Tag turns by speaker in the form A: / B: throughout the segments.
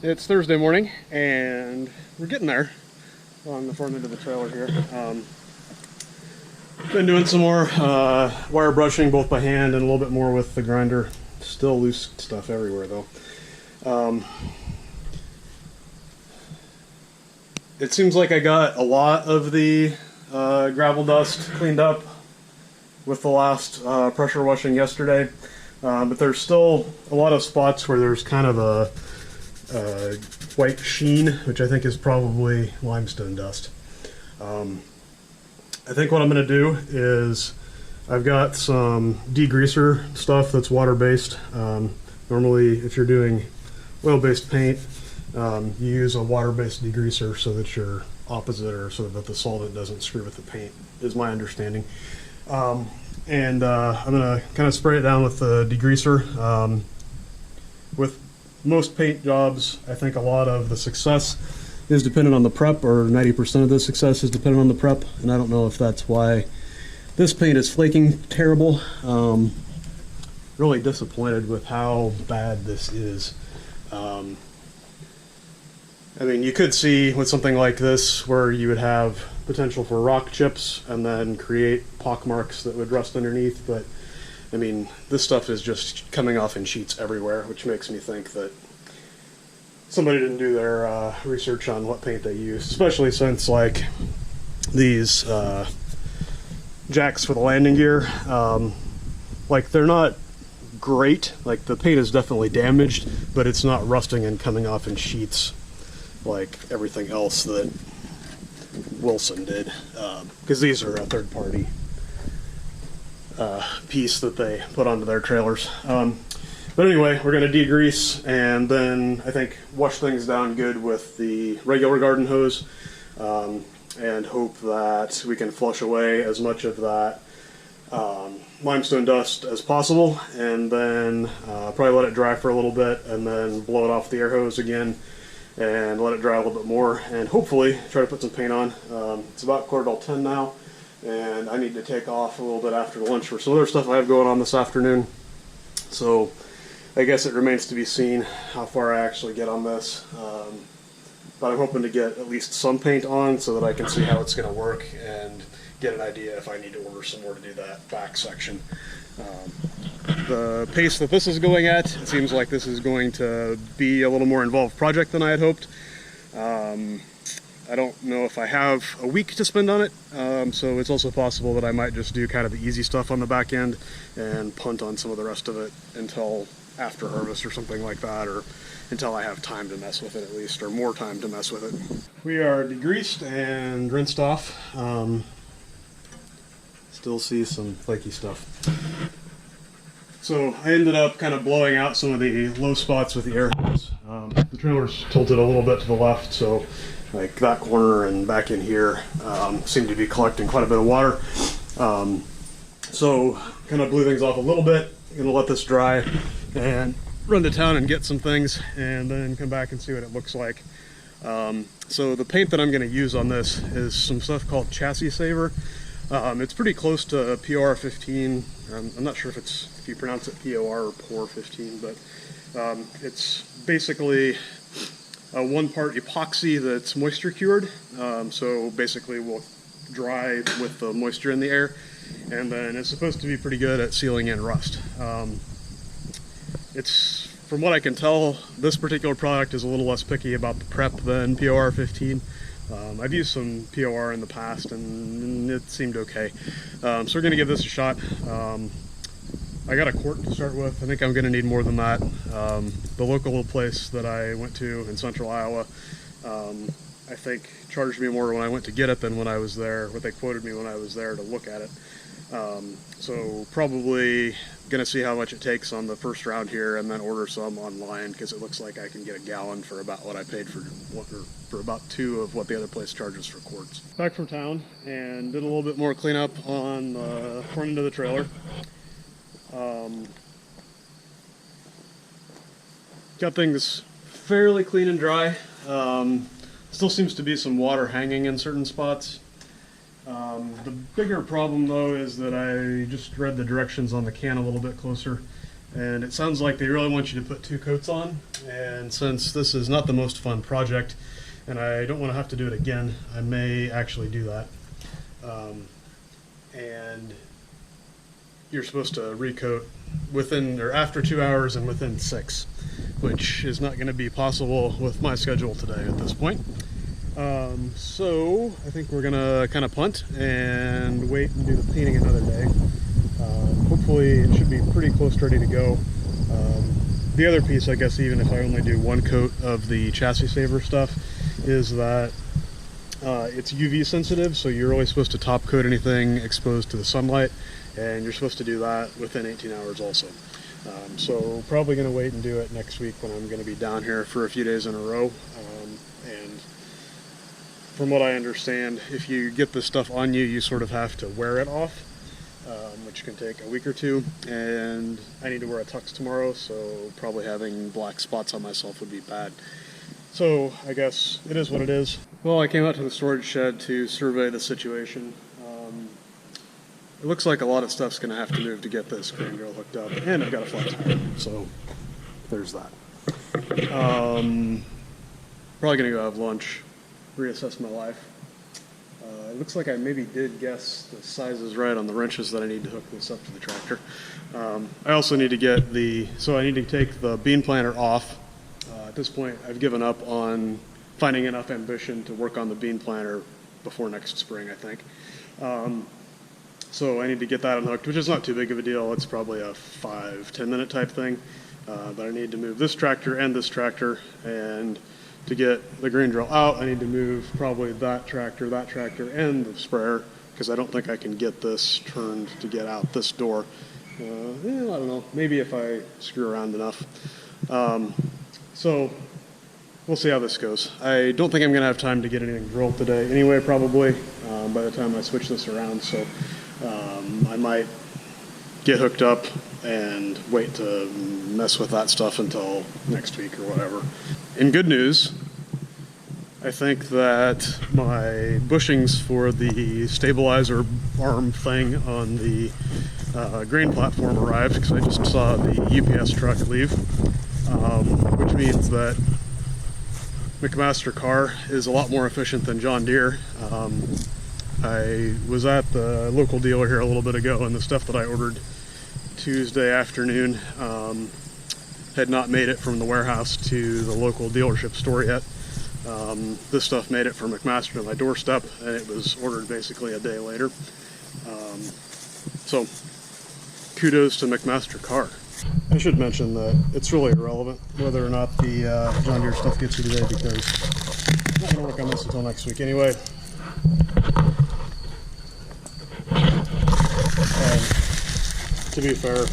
A: It's Thursday morning and we're getting there on the front end of the trailer here. Been doing some more wire brushing both by hand and a little bit more with the grinder. Still loose stuff everywhere though. It seems like I got a lot of the gravel dust cleaned up with the last pressure washing yesterday, but there's still a lot of spots where there's kind of a white sheen, which I think is probably limestone dust. I think what I'm going to do is I've got some degreaser stuff that's water-based. Normally, if you're doing oil-based paint, you use a water-based degreaser so that you're opposite, or so that the solvent doesn't screw with the paint, is my understanding. I'm going to kind of spray it down with the degreaser. With most paint jobs, I think a lot of the success is dependent on the prep, or 90% of the success is dependent on the prep, and I don't know if that's why this paint is flaking terrible. Really disappointed with how bad this is. I mean, you could see with something like this where you would have potential for rock chips and then create pock marks that would rust underneath, but I mean, this stuff is just coming off in sheets everywhere, which makes me think that somebody didn't do their research on what paint they used, especially since like these jacks for the landing gear, like they're not great. Like the paint is definitely damaged, but it's not rusting and coming off in sheets like everything else that Wilson did, because these are a third-party piece that they put onto their trailers. But anyway, we're going to degrease and then I think wash things down good with the regular garden hose, and hope that we can flush away as much of that limestone dust as possible, and then probably let it dry for a little bit and then blow it off the air hose again and let it dry a little bit more, and hopefully try to put some paint on. It's about 10:15 now, and I need to take off a little bit after lunch for some other stuff I have going on this afternoon. So I guess it remains to be seen how far I actually get on this. But I'm hoping to get at least some paint on so that I can see how it's going to work and get an idea if I need to order some more to do that back section. The pace that this is going at, it seems like this is going to be a little more involved project than I had hoped. I don't know if I have a week to spend on it, so it's also possible that I might just do kind of the easy stuff on the back end and punt on some of the rest of it until after harvest or something like that, or until I have time to mess with it at least, or more time to mess with it. We are degreased and rinsed off. Still see some flaky stuff. So I ended up kind of blowing out some of the low spots with the air hose. The trailer's tilted a little bit to the left, so like that corner and back in here seem to be collecting quite a bit of water. So kind of blew things off a little bit. I'm gonna let this dry and run to town and get some things and then come back and see what it looks like. So the paint that I'm gonna use on this is some stuff called Chassis Saver. It's pretty close to POR 15. I'm not sure if you pronounce it POR or POR 15, but it's basically a one-part epoxy that's moisture cured. So basically will dry with the moisture in the air, and then it's supposed to be pretty good at sealing in rust. It's, from what I can tell, this particular product is a little less picky about the prep than POR 15. I've used some POR in the past and it seemed okay. So we're going to give this a shot. I got a quart to start with. I think I'm going to need more than that. The local place that I went to in central Iowa, I think charged me more when I went to get it than when I was there, what they quoted me when I was there to look at it. So probably going to see how much it takes on the first round here and then order some online, because it looks like I can get a gallon for about what I paid for about 2 of what the other place charges for quarts. Back from town and did a little bit more cleanup on the front end of the trailer. Got things fairly clean and dry. Still seems to be some water hanging in certain spots. The bigger problem though is that I just read the directions on the can a little bit closer, and it sounds like they really want you to put 2 coats on. And since this is not the most fun project, and I don't want to have to do it again, I may actually do that. And you're supposed to recoat within or after 2 hours and within 6, which is not going to be possible with my schedule today at this point. So I think we're gonna kind of punt and wait and do the painting another day. Hopefully it should be pretty close to ready to go. The other piece, I guess, even if I only do 1 coat of the chassis saver stuff, is that it's UV sensitive, so you're really supposed to top coat anything exposed to the sunlight, and you're supposed to do that within 18 hours also. So probably going to wait and do it next week when I'm going to be down here for a few days in a row. And from what I understand, if you get this stuff on you, you sort of have to wear it off, which can take a week or 2. And I need to wear a tux tomorrow, so probably having black spots on myself would be bad. So I guess it is what it is. Well, I came out to the storage shed to survey the situation. It looks like a lot of stuff's going to have to move to get this crane grill hooked up, and I've got a flat tire, so there's that. Probably going to go have lunch, reassess my life. It looks like I maybe did guess the sizes right on the wrenches that I need to hook this up to the tractor. I also need to get I need to take the bean planter off. At this point, I've given up on finding enough ambition to work on the bean planter before next spring, I think. So I need to get that unhooked, which is not too big of a deal. It's probably a 5-10 minute type thing. But I need to move this tractor and this tractor, and to get the green drill out, I need to move probably that tractor, and the sprayer, because I don't think I can get this turned to get out this door. I don't know, maybe if I screw around enough. So we'll see how this goes. I don't think I'm going to have time to get anything drilled today anyway, probably, by the time I switch this around. So I might get hooked up and wait to mess with that stuff until next week or whatever. In good news, I think that my bushings for the stabilizer arm thing on the grain platform arrived, because I just saw the UPS truck leave, which means that McMaster car is a lot more efficient than John Deere. I was at the local dealer here a little bit ago, and the stuff that I ordered Tuesday afternoon had not made it from the warehouse to the local dealership store yet. This stuff made it from McMaster to my doorstep, and it was ordered basically a day later. So kudos to McMaster car. I should mention that it's really irrelevant whether or not the John Deere stuff gets you today, because I'm not going to work on this until next week anyway. To be fair,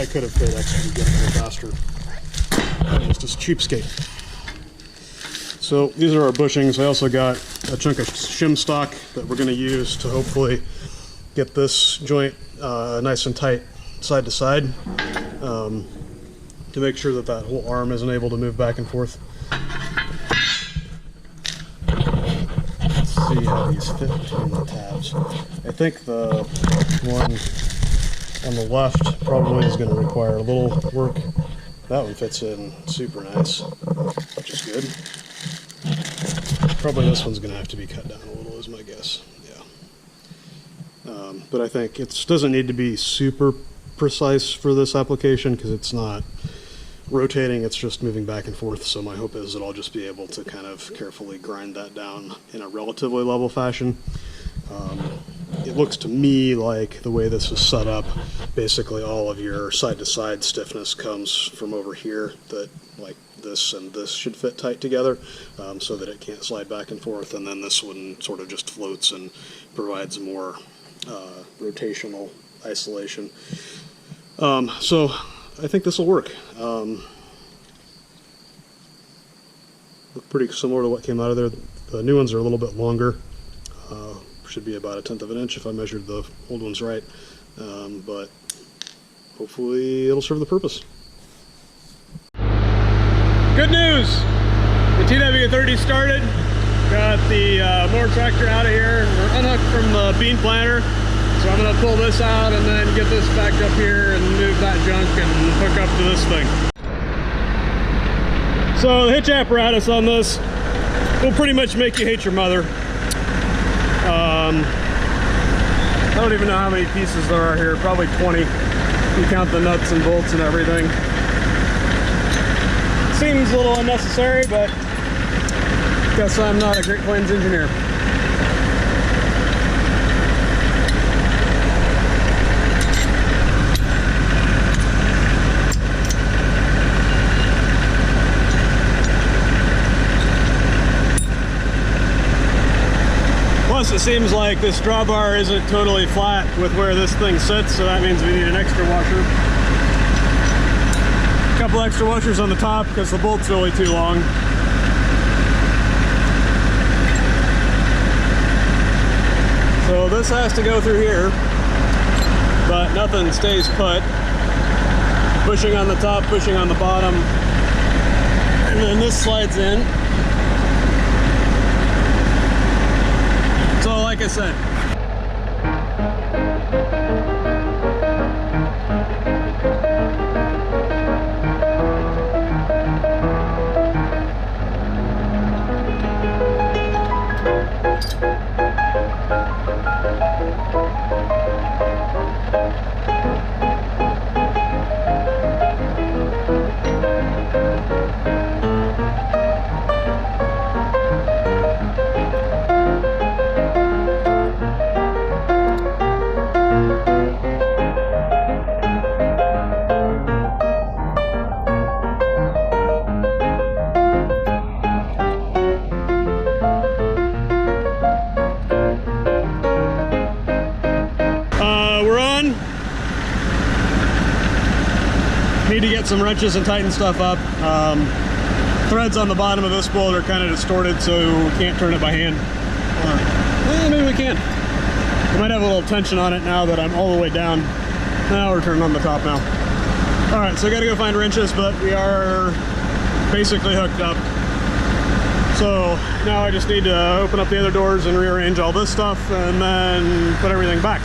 A: I could have paid extra to get it here faster. I'm just a cheapskate. So these are our bushings. I also got a chunk of shim stock that we're going to use to hopefully get this joint nice and tight side to side, to make sure that that whole arm isn't able to move back and forth. Let's see how these fit between the tabs. I think the one on the left probably is going to require a little work. That one fits in super nice, which is good. Probably this one's going to have to be cut down a little, is my guess. Yeah. But I think it doesn't need to be super precise for this application, because it's not rotating, it's just moving back and forth. So my hope is that I'll just be able to kind of carefully grind that down in a relatively level fashion. It looks to me like the way this is set up, basically all of your side-to-side stiffness comes from over here, that like this and this should fit tight together, so that it can't slide back and forth, and then this one sort of just floats and provides more rotational isolation. So I think this will work. Look pretty similar to what came out of there. The new ones are a little bit longer. Should be about 1/10 of an inch if I measured the old ones right, but hopefully it'll serve the purpose. Good news! The TW30 started. Got the mower tractor out of here. We're unhooked from the bean planter. So I'm gonna pull this out and then get this backed up here and move that junk and hook up to this thing. So the hitch apparatus on this will pretty much make you hate your mother. I don't even know how many pieces there are here, probably 20. If you count the nuts and bolts and everything. Seems a little unnecessary, but guess I'm not a Great Plains engineer. Plus, it seems like this drawbar isn't totally flat with where this thing sits, so that means we need an extra washer. A couple extra washers on the top because the bolt's really too long. So this has to go through here, but nothing stays put. Bushing on the top, pushing on the bottom, and then this slides in. So like I said, need to get some wrenches and tighten stuff up. Threads on the bottom of this bolt are kind of distorted, so we can't turn it by hand. Well, maybe we can. We might have a little tension on it now that I'm all the way down. Now we're turning on the top now. All right, so I gotta go find wrenches, but we are basically hooked up. So now I just need to open up the other doors and rearrange all this stuff and then put everything back.